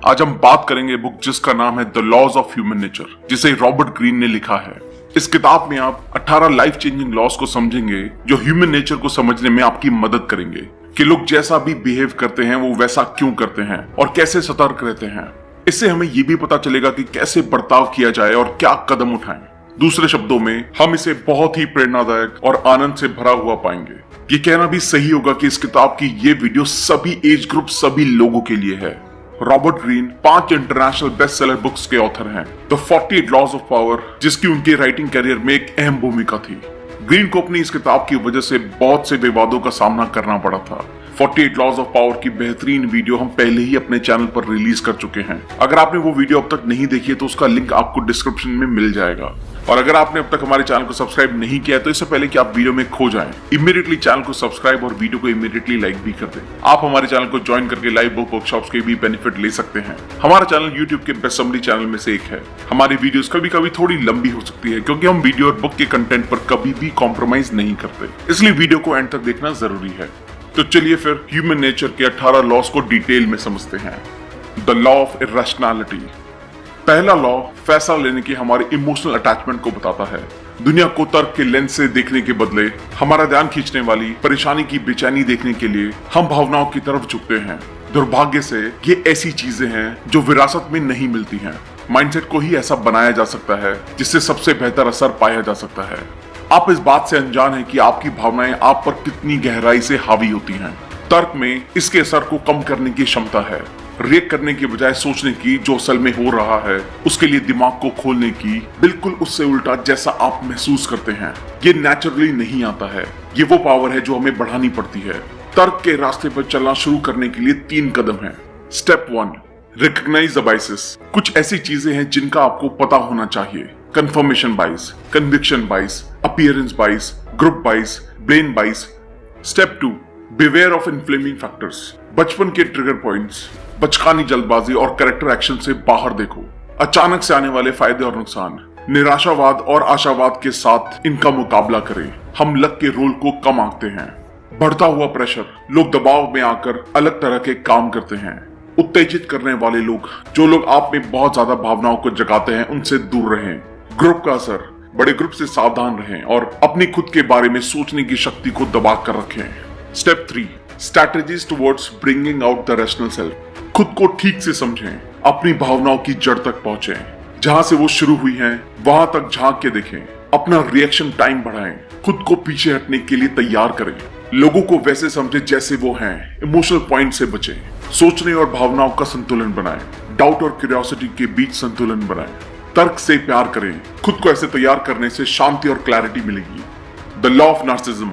आज हम बात करेंगे बुक जिसका नाम है the laws of human nature, जिसे रॉबर्ट ग्रीन ने लिखा है। इस किताब में आप 18 लाइफ चेंजिंग लॉज को समझेंगे जो ह्यूमन नेचर को समझने में आपकी मदद करेंगे कि लोग जैसा भी बिहेव करते हैं वो वैसा क्यों करते हैं और कैसे सतर्क रहते हैं। इससे हमें ये भी पता चलेगा कि कैसे बर्ताव किया जाए और क्या कदम उठाएं। दूसरे शब्दों में हम इसे बहुत ही प्रेरणादायक और आनंद से भरा हुआ पाएंगे। ये कहना भी सही होगा कि इस किताब की ये वीडियो सभी एज ग्रुप, सभी लोगों के लिए है। Robert Greene 5 international best seller books के ऑथर हैं। द 48 लॉज ऑफ पावर, जिसकी उनके राइटिंग करियर में एक अहम भूमिका थी। ग्रीन को अपनी इस किताब की वजह से बहुत से विवादों का सामना करना पड़ा था। 48 लॉज ऑफ पावर की बेहतरीन वीडियो हम पहले ही अपने चैनल पर रिलीज कर चुके हैं। अगर आपने वो वीडियो अब तक नहीं देखी है तो उसका लिंक आपको डिस्क्रिप्शन में मिल जाएगा। और अगर आपने अब तक हमारे चैनल को सब्सक्राइब नहीं किया तो इससे पहले कि आप वीडियो में खो जाएं, इमीडिएटली चैनल को सब्सक्राइब और वीडियो को इमीडिएटली लाइक भी कर दें। आप हमारे चैनल को ज्वाइन करके लाइव बुक वर्कशॉप्स के भी बेनिफिट ले सकते हैं। हमारा चैनल यूट्यूब के बेस्ट समरी चैनल में से एक है। हमारी वीडियोस कभी कभी थोड़ी लंबी हो सकती है क्योंकि हम वीडियो और बुक के कंटेंट पर कभी भी कॉम्प्रोमाइज नहीं करते, इसलिए वीडियो को एंड तक देखना जरूरी है। तो चलिए फिर ह्यूमन नेचर के 18 लॉज को डिटेल में समझते हैं। The law of irrationality. पहला लॉ फैसला लेने की हमारे इमोशनल अटैचमेंट को बताता है। दुनिया को तर्क के लेंस से देखने के बदले हमारा ध्यान खींचने वाली परेशानी की बेचैनी देखने के लिए हम भावनाओं की तरफ झुकते हैं। दुर्भाग्य से ये ऐसी चीजें हैं जो विरासत में नहीं मिलती हैं। माइंडसेट को ही ऐसा बनाया जा सकता है जिससे सबसे बेहतर असर पाया जा सकता है। आप इस बात से अनजान हैं कि आपकी भावनाएं आप पर कितनी गहराई से हावी होती हैं। तर्क में इसके असर को कम करने की क्षमता है। रिएक्ट करने के बजाय सोचने की जो असल में हो रहा है उसके लिए दिमाग को खोलने की, बिल्कुल उससे उल्टा जैसा आप महसूस करते हैं। ये नेचुरली नहीं आता है। ये वो पावर है जो हमें बढ़ानी पड़ती है। तर्क के रास्ते पर चलना शुरू करने के लिए 3 कदम हैं। Step 1, recognise the biases. कुछ ऐसी चीजें हैं जिनका आपको पता होना चाहिए। कंफर्मेशन बाइस, कन्विक्शन बाइस, अपीयरेंस बाइस, group bias, brain bias. Step 2, beware of inflaming factors. बचपन के ट्रिगर पॉइंट्स, बचकानी जल्दबाजी और कैरेक्टर एक्शन से बाहर देखो। अचानक से आने वाले फायदे और नुकसान, निराशावाद और आशावाद के साथ इनका मुकाबला करें। हम लक के रोल को कम आंकते हैं। बढ़ता हुआ प्रेशर, लोग दबाव में आकर अलग तरह के काम करते हैं। उत्तेजित करने वाले लोग, जो लोग आप में बहुत ज्यादा भावनाओं को जगाते हैं, उनसे दूर रहें। ग्रुप का असर, बड़े ग्रुप से सावधान रहें और अपनी खुद के बारे में सोचने की शक्ति को दबा कर रखें। Step 3, strategies towards bringing out the rational self. खुद को ठीक से समझें, अपनी भावनाओं की जड़ तक पहुंचें। जहां से वो शुरू हुई हैं, वहां तक झांक के देखें। अपना रिएक्शन टाइम बढ़ाएं। खुद को पीछे हटने के लिए तैयार करें। लोगों को वैसे समझें जैसे वो हैं। इमोशनल पॉइंट से बचें। सोचने और भावनाओं का संतुलन बनाएं। डाउट और क्यूरियोसिटी के बीच संतुलन बनाएं। तर्क से प्यार करें। खुद को ऐसे तैयार करने से शांति और क्लैरिटी मिलेगी। The law of narcissism.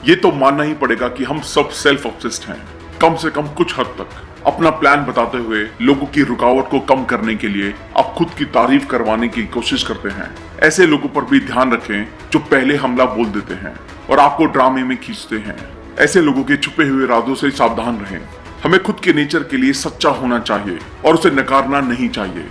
ये तो मानना ही पड़ेगा कि हम सब सेल्फ ऑब्सेस्ड हैं, कम से कम कुछ हद तक। अपना प्लान बताते हुए लोगों की रुकावट को कम करने के लिए आप खुद की तारीफ करवाने की कोशिश करते हैं। ऐसे लोगों पर भी ध्यान रखें जो पहले हमला बोल देते हैं और आपको ड्रामे में खींचते हैं। ऐसे लोगों के छुपे हुए इरादों से सावधान रहें। हमें खुद के नेचर के लिए सच्चा होना चाहिए और उसे नकारना नहीं चाहिए।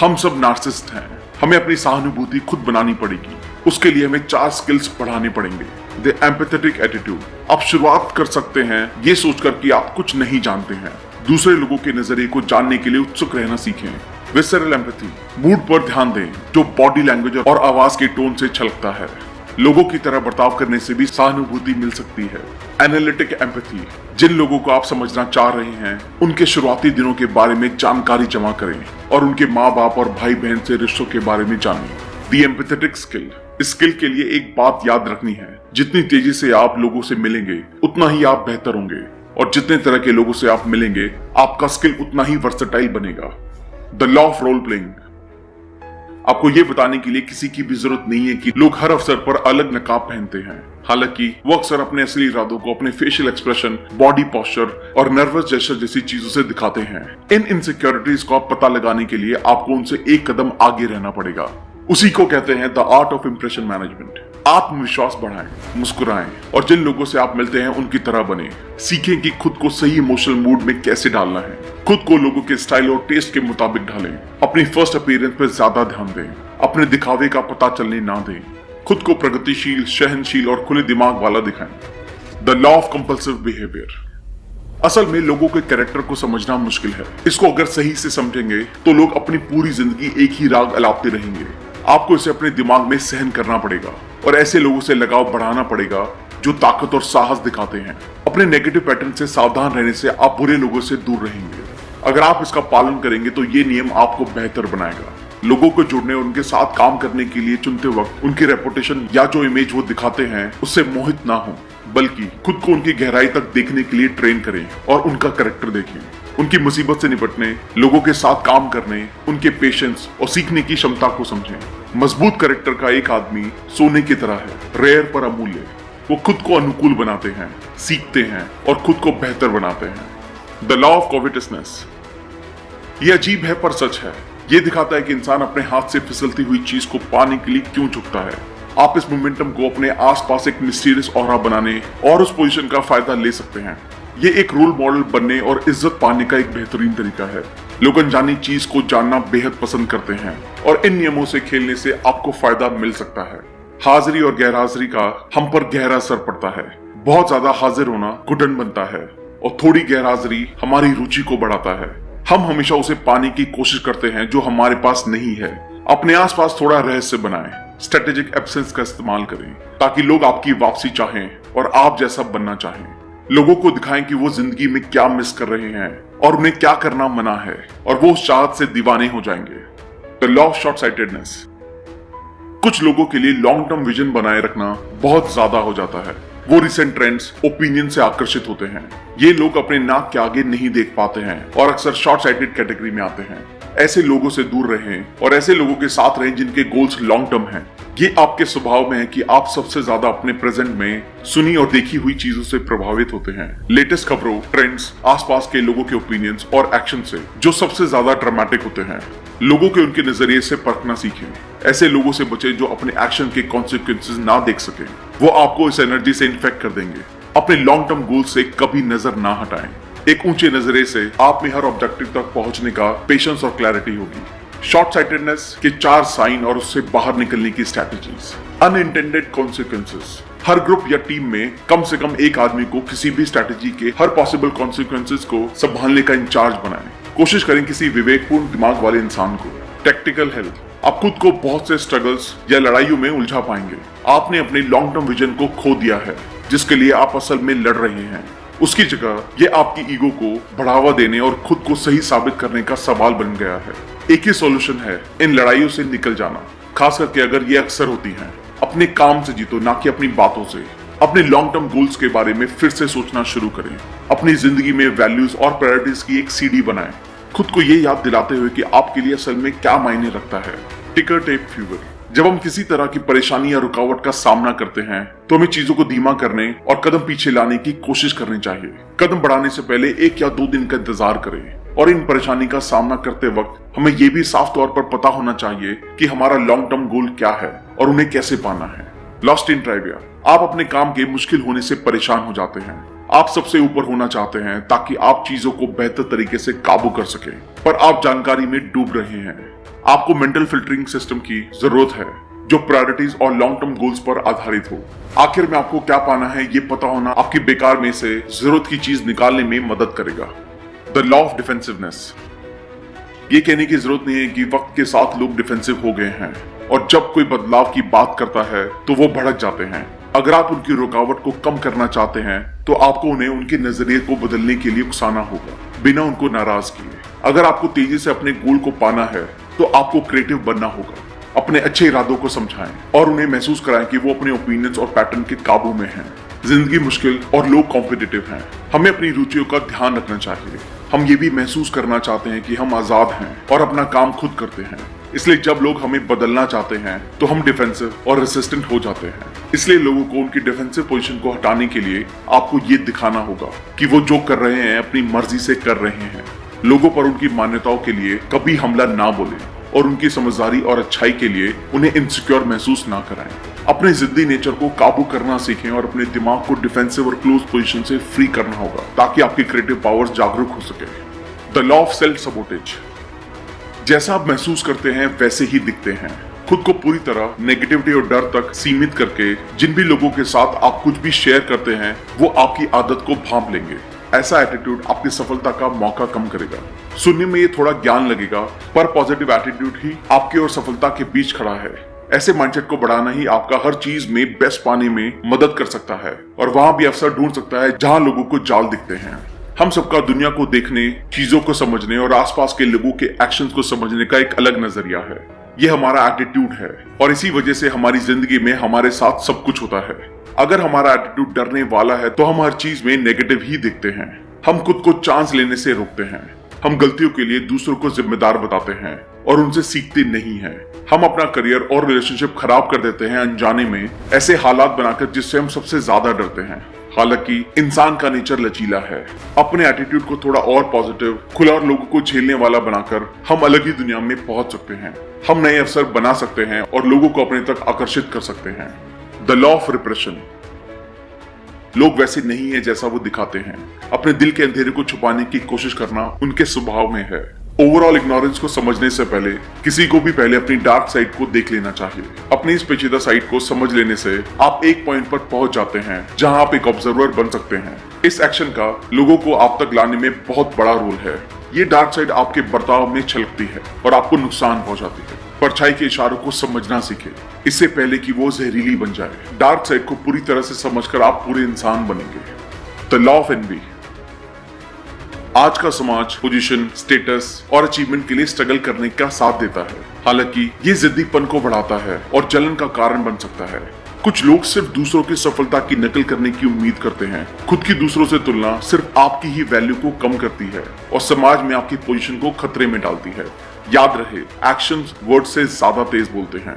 हम सब नार्सिसिस्ट हैं। हमें अपनी सहानुभूति खुद बनानी पड़ेगी। उसके लिए हमें 4 स्किल्स बढ़ाने पड़ेंगे। The empathetic attitude. आप शुरुआत कर सकते हैं ये सोचकर कि आप कुछ नहीं जानते हैं। दूसरे लोगों के नजरिए को जानने के लिए उत्सुक रहना सीखें। Visceral empathy. मूड पर ध्यान दें जो बॉडी लैंग्वेज और आवाज के टोन से छलकता है। लोगों की तरह बर्ताव करने से भी सहानुभूति मिल सकती है। Analytic empathy. जिन लोगों को आप समझना चाह रहे हैं उनके शुरुआती दिनों के बारे में जानकारी जमा करें और उनके माँ बाप और भाई बहन से रिश्तों के बारे में जानें। The empathetic skill. इस स्किल के लिए एक बात याद रखनी है, जितनी तेजी से आप लोगों से मिलेंगे उतना ही आप बेहतर होंगे और जितने तरह के लोगों से आप मिलेंगे आपका स्किल उतना ही वर्सेटाइल बनेगा। The law of role playing. आपको ये बताने के लिए किसी की भी जरूरत नहीं है कि लोग हर अवसर पर अलग नकाब पहनते हैं। हालांकि वो अक्सर अपने असली इरादों को अपने फेशियल एक्सप्रेशन, बॉडी पोस्चर और नर्वस जेस्चर जैसी चीजों से दिखाते हैं। इन इनसिक्योरिटीज को आप पता लगाने के लिए आपको उनसे एक कदम आगे रहना पड़ेगा। उसी को कहते हैं the art of impression management. आत्मविश्वास बढ़ाएं, मुस्कुराएं और जिन लोगों से आप मिलते हैं उनकी तरह बने। सीखें कि खुद को सही इमोशनल मूड में कैसे डालना है। खुद को लोगों के स्टाइल और टेस्ट के मुताबिक ढालें। अपनी फर्स्ट अपीयरेंस पर ज्यादा ध्यान दें। अपने दिखावे का पता चलने ना दें। खुद को प्रगतिशील, सहनशील और खुले दिमाग वाला दिखाएं। The law of compulsive behaviour. असल में लोगों के कैरेक्टर को समझना मुश्किल है। इसको अगर सही से समझेंगे तो लोग अपनी पूरी जिंदगी एक ही राग अलापते रहेंगे। आपको इसे अपने दिमाग में सहन करना पड़ेगा और ऐसे लोगों से लगाव बढ़ाना पड़ेगा जो ताकत और साहस दिखाते हैं। अपने नेगेटिव पैटर्न से सावधान रहने से आप बुरे लोगों से दूर रहेंगे। अगर आप इसका पालन करेंगे तो ये नियम आपको बेहतर बनाएगा। लोगों को जुड़ने और उनके साथ काम करने के लिए चुनते वक्त उनकी रेपुटेशन या जो इमेज वो दिखाते हैं उससे मोहित ना हो, बल्कि खुद को उनकी गहराई तक देखने के लिए ट्रेन करें और उनका कैरेक्टर देखें। उनकी मुसीबत से निपटने, लोगों के साथ काम करने, उनके पेशेंस और सीखने की क्षमता को समझें। मजबूत कैरेक्टर का एक आदमी सोने की तरह है, रेयर पर अमूल्य। वो खुद को अनुकूल बनाते हैं, सीखते हैं और खुद को बेहतर बनाते हैं। The law of covetousness. ये अजीब है पर सच है। ये दिखाता है कि इंसान अपने हाथ से फिसलती हुई चीज को पाने के लिए क्यों झुकता है। आप इस मोमेंटम को अपने आसपास एक मिस्टीरियस ऑरा बनाने और उस पोजीशन का फायदा ले सकते हैं। ये एक रोल मॉडल बनने और इज्जत पाने का एक बेहतरीन तरीका है। लोग अनजानी चीज को जानना बेहद पसंद करते हैं और इन नियमों से खेलने से आपको फायदा मिल सकता है। हाजिरी और गैरहाजिरी का हम पर गहरा असर पड़ता है। बहुत ज्यादा हाजिर होना घुटन बनता है और थोड़ी गैरहाजिरी हमारी रुचि को बढ़ाता है। हम हमेशा उसे पाने की कोशिश करते हैं जो हमारे पास नहीं है। अपने आसपास थोड़ा रहस्य बनाएं, स्ट्रेटेजिक एब्सेंस का इस्तेमाल करें ताकि लोग आपकी वापसी चाहें और आप जैसा बनना चाहें। लोगों को दिखाएं कि वो जिंदगी में क्या मिस कर रहे हैं और उन्हें क्या करना मना है और वो उस चाहत से दीवाने हो जाएंगे। The law of short sightedness. कुछ लोगों के लिए लॉन्ग टर्म विजन बनाए रखना बहुत ज्यादा हो जाता है। वो रिसेंट ट्रेंड्स, ओपिनियन से आकर्षित होते हैं। ये लोग अपने नाक के आगे नहीं देख पाते हैं और अक्सर शॉर्ट साइटेड कैटेगरी में आते हैं। ऐसे लोगों से दूर रहें और ऐसे लोगों के साथ रहें जिनके गोल्स लॉन्ग टर्म हैं। ये आपके स्वभाव में है कि आप सबसे ज्यादा अपने प्रेजेंट में सुनी और देखी हुई चीजों से प्रभावित होते हैं। लेटेस्ट खबरों, ट्रेंड्स, आसपास के लोगों के ओपिनियंस और एक्शन से जो सबसे ज्यादा ड्रामेटिक होते हैं। लोगों के उनके नजरिए से परखना सीखें। ऐसे लोगों से बचें जो अपने एक्शन के कॉन्सिक्वेंसेस ना देख सके। वो आपको इस एनर्जी से इन्फेक्ट कर देंगे। अपने लॉन्ग टर्म गोल से कभी नजर ना हटाएं। एक ऊंचे नजरिए से आप में हर ऑब्जेक्टिव तक पहुंचने का पेशेंस और क्लैरिटी होगी। शॉर्ट साइटेडनेस के 4 साइन और उससे बाहर निकलने की स्ट्रैटेजीज। Unintended consequences. हर ग्रुप या टीम में कम से कम एक आदमी को किसी भी स्ट्रैटेजी के हर पॉसिबल कॉन्सिक्वेंसेस को संभालने का इंचार्ज बनाएं। कोशिश करें किसी विवेकपूर्ण दिमाग वाले इंसान को। Tactical health. आप खुद को बहुत से स्ट्रगल्स या लड़ाइयों में उलझा पाएंगे। आपने अपने लॉन्ग टर्म विजन को खो दिया है जिसके लिए आप असल में लड़ रहे हैं। उसकी जगह ये आपकी ईगो को बढ़ावा देने और खुद को सही साबित करने का सवाल बन गया है। एक ही सॉल्यूशन है, इन लड़ाइयों से निकल जाना। खास करके अगर ये अक्सर होती हैं। अपने काम से जीतो, ना कि अपनी बातों से। अपने लॉन्ग टर्म गोल्स के बारे में फिर से सोचना शुरू करें। अपनी जिंदगी में वैल्यूज और प्रायोरिटीज की एक सीडी बनाएं। खुद को ये याद दिलाते हुए कि आपके लिए असल में क्या मायने रखता है। टिकर टेप फ्यूगर। जब हम किसी तरह की परेशानी या रुकावट का सामना करते हैं तो हमें चीजों को धीमा करने और कदम पीछे लाने की कोशिश करनी चाहिए। कदम बढ़ाने से पहले 1 या 2 दिन का इंतजार करें और इन परेशानी का सामना करते वक्त हमें ये भी साफ तौर पर पता होना चाहिए कि हमारा लॉन्ग टर्म गोल क्या है और उन्हें कैसे पाना है। Lost in trivia. आप अपने काम के मुश्किल होने से परेशान हो जाते हैं। आप सबसे ऊपर होना चाहते हैं ताकि आप चीजों को बेहतर तरीके से काबू कर सके, पर आप जानकारी में डूब रहे हैं। आपको मेंटल फिल्टरिंग सिस्टम की जरूरत है जो प्रायोरिटीज और लॉन्ग टर्म गोल्स पर आधारित हो। आखिर में आपको क्या पाना है ये पता होना आपकी बेकार में से जरूरत की चीज निकालने में मदद करेगा। The law of defensiveness. ये कहने की जरूरत नहीं है कि वक्त के साथ लोग डिफेंसिव हो गए हैं और जब कोई बदलाव की बात करता है तो वो भड़क जाते हैं। अगर आप उनकी रुकावट को कम करना चाहते हैं तो आपको उन्हें उनके नजरिए को बदलने के लिए उकसाना होगा, बिना उनको नाराज किए। अगर आपको तेजी से अपने गोल को पाना है तो आपको क्रिएटिव बनना होगा। अपने अच्छे इरादों को समझाएं और उन्हें महसूस कराएं कि वो अपने ओपिनियंस और पैटर्न के काबू में हैं। जिंदगी मुश्किल और लोग कॉम्पिटिटिव हैं। हमें अपनी रुचियों का ध्यान रखना चाहिए। हम ये भी महसूस करना चाहते हैं कि हम आजाद हैं और अपना काम खुद करते हैं। इसलिए जब लोग हमें बदलना चाहते हैं तो हम डिफेंसिव और रेसिस्टेंट हो जाते हैं। इसलिए लोगों को उनकी डिफेंसिव पोजीशन को हटाने के लिए आपको ये दिखाना होगा कि वो जो कर रहे हैं अपनी मर्जी से कर रहे हैं। लोगों पर उनकी मान्यताओं के लिए कभी हमला ना बोलें और उनकी समझदारी और अच्छाई के लिए उन्हें इनसिक्योर महसूस ना कराएं। अपने जिद्दी नेचर को काबू करना सीखें और अपने दिमाग को डिफेंसिव और क्लोज पोजीशन से फ्री करना होगा ताकि आपकी क्रिएटिव पावर्स जागरूक हो सके। The law of self sabotage. जैसा आप महसूस करते हैं वैसे ही दिखते हैं। खुद को पूरी तरह नेगेटिविटी और डर तक सीमित करके जिन भी लोगों के साथ आप कुछ भी शेयर करते हैं वो आपकी आदत को भांप लेंगे। ऐसा एटीट्यूड आपकी सफलता का मौका कम करेगा। सुनने में ये थोड़ा ज्ञान लगेगा, पर पॉजिटिव एटीट्यूड ही आपके और सफलता के बीच खड़ा है। ऐसे माइंडसेट को बढ़ाना ही आपका हर चीज में बेस्ट पाने में मदद कर सकता है और वहां भी अवसर ढूंढ सकता है जहां लोगों को जाल दिखते हैं। हम सबका दुनिया को देखने, चीजों को समझने और आसपास के लोगों के एक्शंस को समझने का एक अलग नजरिया है। ये हमारा एटीट्यूड है और इसी वजह से हमारी जिंदगी में हमारे साथ सब कुछ होता है। अगर हमारा एटीट्यूड डरने वाला है तो हम हर चीज में नेगेटिव ही देखते हैं। हम खुद को चांस लेने से रोकते हैं। हम गलतियों के लिए दूसरों को जिम्मेदार बताते हैं और उनसे सीखते नहीं हैं। हम अपना करियर और रिलेशनशिप खराब कर देते हैं अनजाने में ऐसे हालात बनाकर जिससे हम सबसे ज्यादा डरते हैं। हालांकि इंसान का नेचर लचीला है। अपने एटीट्यूड को थोड़ा और पॉजिटिव, खुला और लोगों को झेलने वाला बनाकर हम अलग ही दुनिया में पहुंच सकते हैं। हम नए अवसर बना सकते हैं और लोगों को अपने तक आकर्षित कर सकते हैं। The law of repression. लोग वैसे नहीं है जैसा वो दिखाते हैं। अपने दिल के अंधेरे को छुपाने की कोशिश करना उनके स्वभाव में है। ओवरऑल इग्नोरेंस को समझने से पहले किसी को भी पहले अपनी डार्क साइड को देख लेना चाहिए। अपनी इस पेचीदा साइड को समझ लेने से आप एक पॉइंट पर पहुंच जाते हैं जहां आप एक ऑब्जर्वर बन सकते हैं। इस एक्शन का लोगों को आप तक लाने में बहुत बड़ा रोल है। ये डार्क साइड आपके बर्ताव में छलकती है और आपको नुकसान पहुंचाती है। परछाई के इशारों को समझना सीखें इससे पहले कि वो जहरीली बन जाए। डार्क साइड को पूरी तरह से समझकर आप पूरे इंसान बनेंगे। The law of envy. आज का समाज पोजीशन, स्टेटस और अचीवमेंट के लिए स्ट्रगल करने का साथ देता है। हालांकि ये जिद्दीपन को बढ़ाता है और जलन का कारण बन सकता है। कुछ लोग सिर्फ दूसरों की सफलता की नकल करने की उम्मीद करते हैं। खुद की दूसरों से तुलना सिर्फ आपकी ही वैल्यू को कम करती है और समाज में आपकी पोजीशन को खतरे में डालती है। याद रहे, एक्शंस वर्ड से ज्यादा तेज बोलते हैं।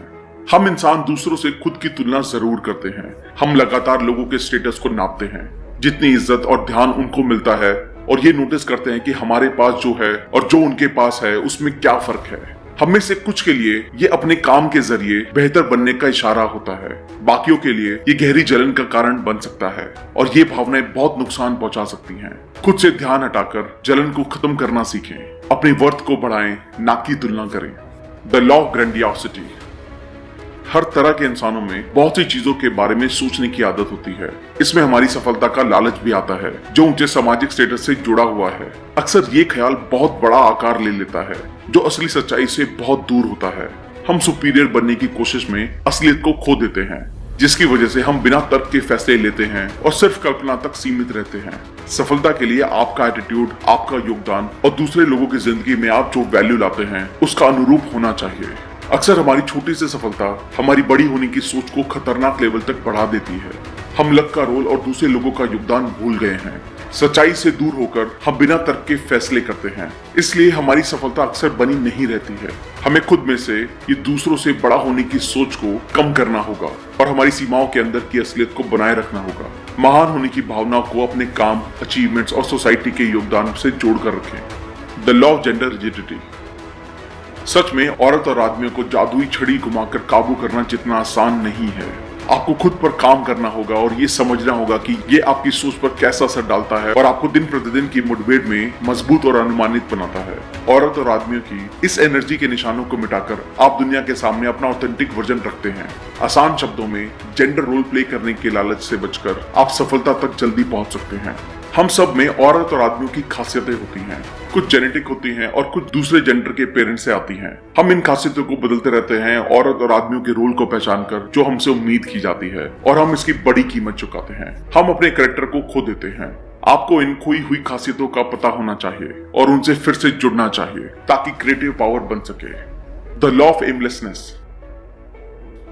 हम इंसान दूसरों से खुद की तुलना जरूर करते हैं। हम लगातार लोगों के स्टेटस को नापते हैं। जितनी इज्जत और ध्यान उनको मिलता है और ये नोटिस करते हैं कि हमारे पास जो है और जो उनके पास है उसमें क्या फर्क है। हम में से कुछ के लिए ये अपने काम के जरिए बेहतर बनने का इशारा होता है। बाकियों के लिए ये गहरी जलन का कारण बन सकता है और ये भावनाएं बहुत नुकसान पहुंचा सकती हैं। खुद से ध्यान हटाकर जलन को खत्म करना सीखें। अपनी वर्थ को बढ़ाएं, ना कि तुलना करें। The law of grandiosity. हर तरह के इंसानों में बहुत सी चीजों के बारे में सोचने की आदत होती है। इसमें हमारी सफलता का लालच भी आता है जो ऊंचे सामाजिक स्टेटस से जुड़ा हुआ है। अक्सर ये ख्याल बहुत बड़ा आकार ले लेता है जो असली सच्चाई से बहुत दूर होता है। हम सुपीरियर बनने की कोशिश में असलियत को खो देते हैं, जिसकी वजह से हम बिना तर्क के फैसले लेते हैं और सिर्फ कल्पना तक सीमित रहते हैं। सफलता के लिए आपका एटीट्यूड, आपका योगदान और दूसरे लोगों की जिंदगी में आप जो वैल्यू लाते हैं उसका अनुरूप होना चाहिए। अक्सर हमारी छोटी सी सफलता हमारी बड़ी होने की सोच को खतरनाक लेवल तक बढ़ा देती है। हम लक का रोल और दूसरे लोगों का योगदान भूल गए हैं। सच्चाई से दूर होकर हम बिना तर्क के फैसले करते हैं, इसलिए हमारी सफलता अक्सर बनी नहीं रहती है। हमें खुद में से ये दूसरों से बड़ा होने की सोच को कम करना होगा और हमारी सीमाओं के अंदर की असलियत को बनाए रखना होगा। महान होने की भावना को अपने काम, अचीवमेंट्स और सोसाइटी के योगदान से जोड़कर रखें। The law of gender rigidity. सच में औरत और आदमियों को जादुई छड़ी घुमाकर काबू करना जितना आसान नहीं है। आपको खुद पर काम करना होगा और ये समझना होगा कि ये आपकी सोच पर कैसा असर डालता है और आपको दिन प्रतिदिन की मुठभेड़ में मजबूत और अनुमानित बनाता है। औरत और आदमियों की इस एनर्जी के निशानों को मिटाकर आप दुनिया के सामने अपना ऑथेंटिक वर्जन रखते हैं। आसान शब्दों में, जेंडर रोल प्ले करने के लालच से बचकर आप सफलता तक जल्दी पहुंच सकते हैं। हम सब में औरत और आदमियों की खासियतें होती हैं। कुछ जेनेटिक होती हैं और कुछ दूसरे जेंडर के पेरेंट्स से आती हैं। हम इन खासियतों को बदलते रहते हैं औरत और आदमियों के रोल को पहचान कर जो हमसे उम्मीद की जाती है और हम इसकी बड़ी कीमत चुकाते हैं। हम अपने कैरेक्टर को खो देते हैं। आपको इन खोई हुई खासियतों का पता होना चाहिए और उनसे फिर से जुड़ना चाहिए ताकि क्रिएटिव पावर बन सके। The law of aimlessness.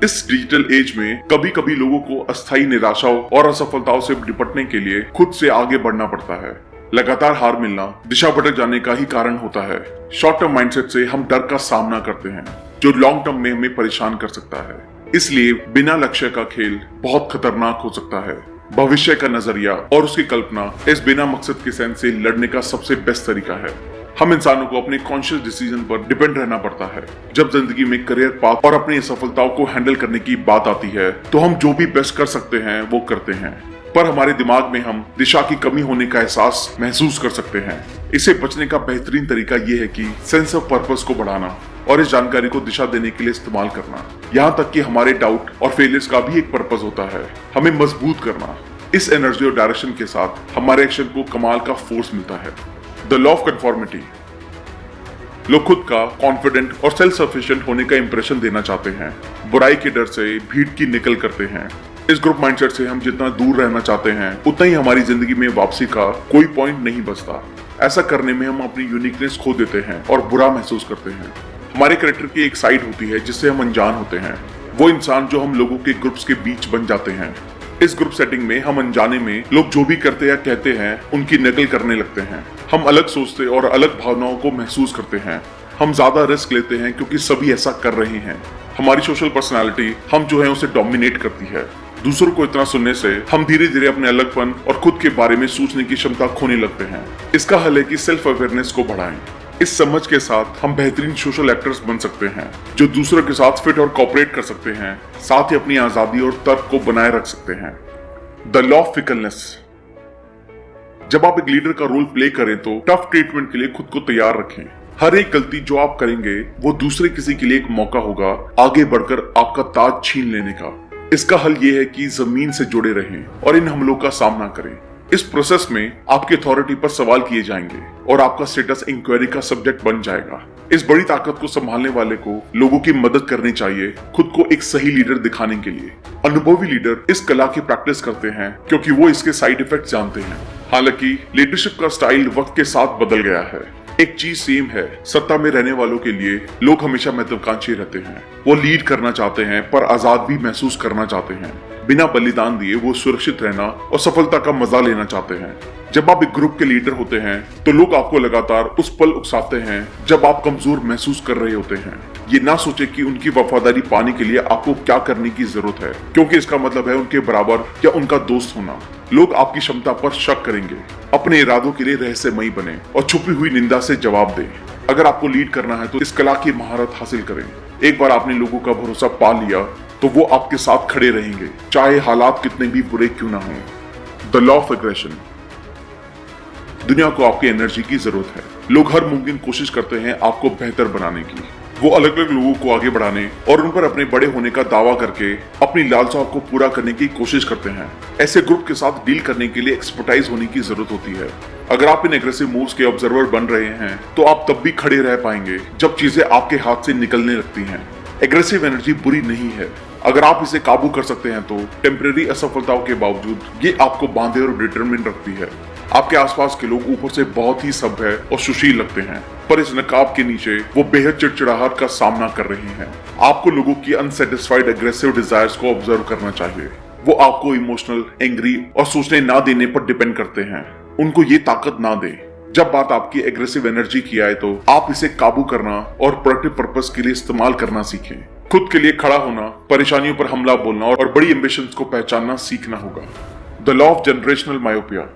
इस डिजिटल एज में कभी कभी लोगों को अस्थायी निराशाओं और असफलताओं से निपटने के लिए खुद से आगे बढ़ना पड़ता है। लगातार हार मिलना दिशा भटक जाने का ही कारण होता है। शॉर्ट टर्म माइंडसेट से हम डर का सामना करते हैं जो लॉन्ग टर्म में हमें परेशान कर सकता है। इसलिए बिना लक्ष्य का खेल बहुत खतरनाक हो सकता है। भविष्य का नजरिया और उसकी कल्पना इस बिना मकसद के सेंस से लड़ने का सबसे बेस्ट तरीका है। हम इंसानों को अपने कॉन्शियस डिसीजन पर डिपेंड रहना पड़ता है। जब जिंदगी में करियर पाथ और अपनी सफलताओं को हैंडल करने की बात आती है तो हम जो भी बेस्ट कर सकते हैं वो करते हैं, पर हमारे दिमाग में हम दिशा की कमी होने का एहसास महसूस कर सकते हैं। इसे बचने का बेहतरीन तरीका ये है कि सेंस ऑफ पर्पस को बढ़ाना और इस जानकारी को दिशा देने के लिए इस्तेमाल करना। यहाँ तक कि हमारे डाउट और फेलियर्स का भी एक पर्पस होता है, हमें मजबूत करना। इस एनर्जी और डायरेक्शन के साथ हमारे एक्शन को कमाल का फोर्स मिलता है। The law of conformity. लोग खुद का कॉन्फिडेंट और सेल्फ सफिशिएंट होने का इंप्रेशन देना चाहते हैं, बुराई के डर से भीड़ की निकल करते हैं। इस ग्रुप माइंडसेट से हम जितना दूर रहना चाहते हैं उतना ही हमारी जिंदगी में वापसी का कोई पॉइंट नहीं बचता। ऐसा करने में हम अपनी यूनिकनेस खो देते हैं और बुरा महसूस करते हैं। हमारे कैरेक्टर की एक साइड होती है जिससे हम अनजान होते हैं, वो इंसान जो हम लोगों के ग्रुप्स के बीच बन जाते हैं। इस ग्रुप सेटिंग में हम अनजाने में लोग जो भी करते या कहते हैं उनकी नकल करने लगते हैं। हम अलग सोचते और अलग भावनाओं को महसूस करते हैं। हम ज्यादा रिस्क लेते हैं क्योंकि सभी ऐसा कर रहे हैं। हमारी सोशल पर्सनालिटी हम जो है उसे डोमिनेट करती है। दूसरों को इतना सुनने से हम धीरे धीरे अपने अलगपन और खुद के बारे में सोचने की क्षमता खोने लगते हैं। इसका हल है कि सेल्फ अवेयरनेस को बढ़ाएं। इस समझ के साथ हम बेहतरीन सोशल एक्टर्स बन सकते हैं जो दूसरों के साथ फिट और कोऑपरेट कर सकते हैं, साथ ही अपनी आजादी और तर्क को बनाए रख सकते हैं। The law of fickleness. जब आप एक लीडर का रोल प्ले करें तो टफ ट्रीटमेंट के लिए खुद को तैयार रखें। हर एक गलती जो आप करेंगे वो दूसरे किसी के लिए एक मौका होगा आगे बढ़कर आपका ताज छीन लेने का। इसका हल ये है कि जमीन से जुड़े रहें और इन हमलों का सामना करें। इस प्रोसेस में आपकी अथॉरिटी पर सवाल किए जाएंगे और आपका स्टेटस इंक्वायरी का सब्जेक्ट बन जाएगा। इस बड़ी ताकत को संभालने वाले को लोगों की मदद करनी चाहिए खुद को एक सही लीडर दिखाने के लिए। अनुभवी लीडर इस कला की प्रैक्टिस करते हैं क्योंकि वो इसके साइड इफेक्ट जानते हैं। हालांकि लीडरशिप का स्टाइल वक्त के साथ बदल गया है। एक चीज सेम है, सत्ता में रहने वालों के लिए लोग हमेशा महत्वाकांक्षी रहते हैं। वो लीड करना चाहते हैं पर आजाद भी महसूस करना चाहते हैं। बिना बलिदान दिए वो सुरक्षित रहना और सफलता का मजा लेना चाहते हैं। जब आप एक ग्रुप के लीडर होते हैं तो लोग आपको लगातार उस पल उकसाते हैं जब आप कमजोर महसूस कर रहे होते हैं। ये ना सोचे कि उनकी वफादारी पाने के लिए आपको क्या करने की जरूरत है, क्योंकि इसका मतलब है उनके बराबर या उनका दोस्त होना। लोग आपकी क्षमता पर शक करेंगे। अपने इरादों के लिए रहस्यमयी बने और छुपी हुई निंदा से जवाब दें। अगर आपको लीड करना है तो इस कला की महारत हासिल करें। एक बार आपने लोगों का भरोसा पा लिया तो वो आपके साथ खड़े रहेंगे, चाहे हालात कितने भी बुरे क्यों ना हों। The law of aggression. दुनिया को आपकी एनर्जी की जरूरत है। लोग हर मुमकिन कोशिश करते हैं आपको बेहतर बनाने की। वो अलग अलग लोगों को आगे बढ़ाने और उन पर अपने बड़े होने का दावा करके अपनी लालसाओं को पूरा करने की कोशिश करते हैं। ऐसे ग्रुप के साथ डील करने के लिए एक्सपर्टाइज होने की जरूरत होती है। अगर आप इन एग्रेसिव मूव्स के ऑब्जर्वर बन रहे हैं तो आप तब भी खड़े रह पाएंगे जब चीजें आपके हाथ से निकलने लगती हैं। एग्रेसिव एनर्जी बुरी नहीं है। अगर आप इसे काबू कर सकते हैं तो टेम्परेरी असफलताओं के बावजूद ये आपको बांधे और डिटरमिन रखती है। आपके आसपास के लोग ऊपर से बहुत ही सभ्य और सुशील लगते हैं, पर इस नकाब के नीचे वो बेहद चिड़चिड़ाहट का सामना कर रहे हैं। आपको लोगों की अनसेटिस्फाइड एग्रेसिव डिजायर्स को ऑब्जर्व करना चाहिए। वो आपको इमोशनल, एंग्री और सोचने ना देने पर डिपेंड करते हैं। उनको ये ताकत ना दें। जब बात आपकी एग्रेसिव एनर्जी की आए तो आप इसे काबू करना और प्रोडक्टिव पर्पस के लिए इस्तेमाल करना सीखें। खुद के लिए खड़ा होना, परेशानियों पर हमला बोलना और बड़ी एम्बिशंस को पहचानना सीखना होगा। The law of generational myopia.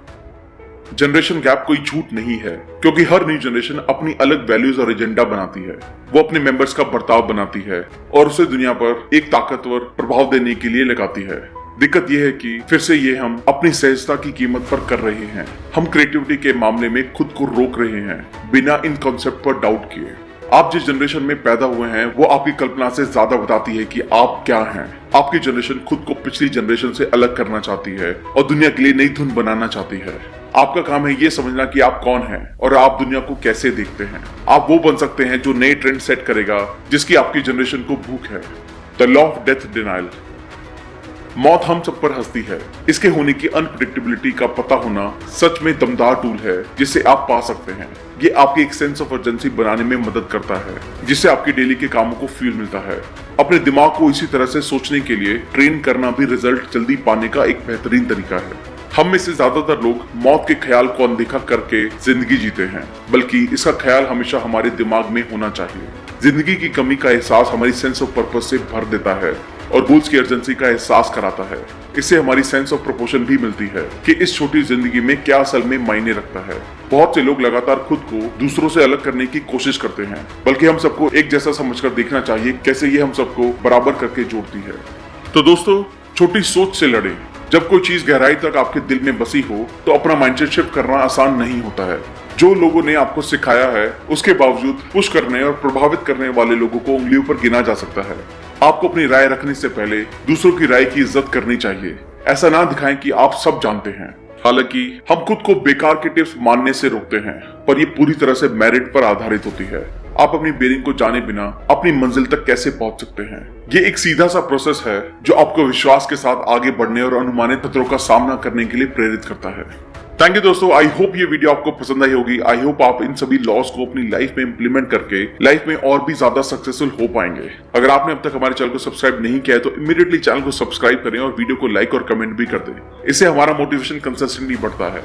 Generation gap कोई झूठ नहीं है, क्योंकि हर न्यू जनरेशन अपनी अलग वैल्यूज और एजेंडा बनाती है। वो अपने मेंबर्स का बर्ताव बनाती है और उसे दुनिया पर एक ताकतवर प्रभाव देने के लिए लगाती है। दिक्कत यह है कि फिर से ये हम अपनी सहजता की कीमत पर कर रहे हैं। हम क्रिएटिविटी के मामले में खुद को रोक रहे हैं बिना इन कॉन्सेप्ट पर डाउट किए। आप जिस जनरेशन में पैदा हुए हैं वो आपकी कल्पना से ज्यादा बताती है कि आप क्या हैं। आपकी जनरेशन खुद को पिछली जनरेशन से अलग करना चाहती है और दुनिया के लिए नई धुन बनाना चाहती है। आपका काम है ये समझना कि आप कौन हैं और आप दुनिया को कैसे देखते हैं। आप वो बन सकते हैं जो नए ट्रेंड सेट करेगा जिसकी आपकी जनरेशन को भूख है। The law of death denial. मौत हम सब पर हंसती है। इसके होने की अनप्रेडिक्टेबिलिटी का पता होना सच में दमदार टूल है जिसे आप पा सकते हैं। ये आपकी एक सेंस ऑफ अर्जेंसी बनाने में मदद करता है, जिससे आपकी डेली के कामों को फ्यूल मिलता है। अपने दिमाग को इसी तरह से सोचने के लिए ट्रेन करना भी रिजल्ट जल्दी पाने का एक बेहतरीन तरीका है। हम में से ज्यादातर लोग मौत के ख्याल को अनदेखा करके जिंदगी जीते हैं, बल्कि इसका ख्याल हमेशा हमारे दिमाग में होना चाहिए। जिंदगी की कमी का एहसास हमारी सेंस ऑफ पर्पस से भर देता है और गोल्स की अर्जेंसी का एहसास कराता है। इससे हमारी सेंस ऑफ प्रोपोर्शन भी मिलती है कि इस छोटी जिंदगी में क्या असल में मायने रखता है। बहुत से लोग लगातार खुद को दूसरों से अलग करने की कोशिश करते हैं, बल्कि हम सबको एक जैसा समझकर देखना चाहिए कैसे ये हम सबको बराबर करके जोड़ती है। तो दोस्तों, छोटी सोच से लड़ें। जब कोई चीज गहराई तक आपके दिल में बसी हो तो अपना माइंडसेट शिफ्ट करना आसान नहीं होता है। जो लोगों ने आपको सिखाया है उसके बावजूद पुश करने और प्रभावित करने वाले लोगों को उंगलियों पर गिना जा सकता है। आपको अपनी राय रखने से पहले दूसरों की राय की इज्जत करनी चाहिए। ऐसा ना दिखाएं कि आप सब जानते हैं। हालांकि हम खुद को बेकार के टिप्स मानने से रोकते हैं, पर ये पूरी तरह से मेरिट पर आधारित होती है। आप अपनी बेरिंग को जाने बिना अपनी मंजिल तक कैसे पहुंच सकते हैं। ये एक सीधा सा प्रोसेस है जो आपको विश्वास के साथ आगे बढ़ने और अनुमानित खतरों का सामना करने के लिए प्रेरित करता है। थैंक यू दोस्तों, आई होप ये वीडियो आपको पसंद आई होगी। आई होप आप इन सभी लॉस को अपनी लाइफ में इंप्लीमेंट करके लाइफ में और भी ज्यादा सक्सेसफुल हो पाएंगे। अगर आपने अब तक हमारे चैनल को सब्सक्राइब नहीं किया है तो इमीडिएटली चैनल को सब्सक्राइब करें और वीडियो को लाइक और कमेंट भी कर दें। इससे हमारा मोटिवेशन कंसिस्टेंटली बढ़ता है।